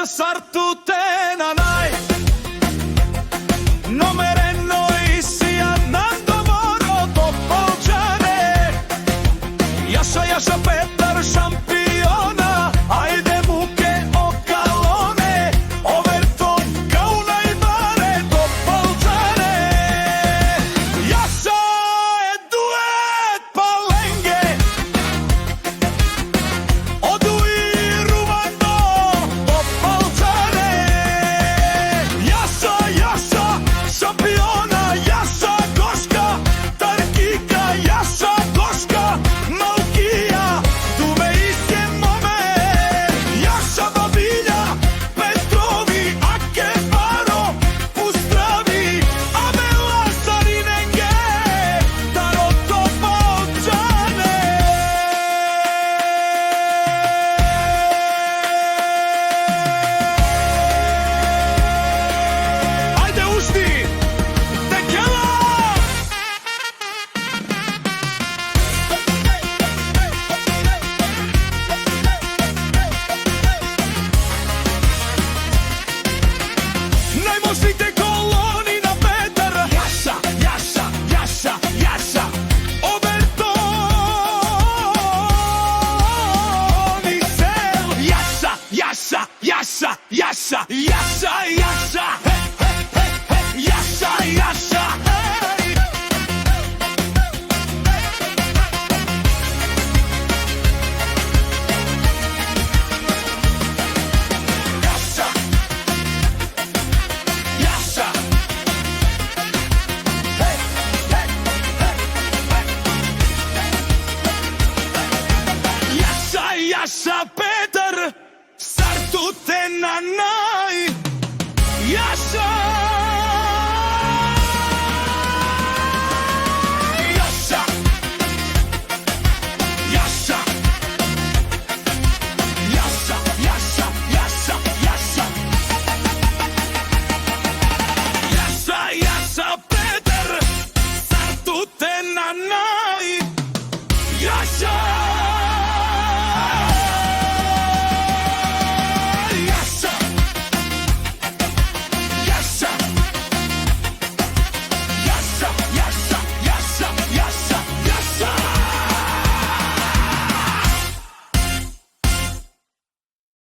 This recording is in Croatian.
Petar sartutenanai Nomereno isia nandomoro Topolčane Jaša Petar šampiona Ajde muke okalone Overton kao najmare Topolčane Jaša je duet palenge Odu i Rumano Topolčane Jaša šampiona Jaša Goška Tarkika Jaša Goška Malkija Dume isje mome Jaša Babilja Petrovi Akebaro Uzdravi Amela Sarinenge Daro Topolčane Ajde ušti Tekela Najmoćnite koloni na Petar Jaša Overton Isel Jaša Jaša Petar sartutenanai Jaša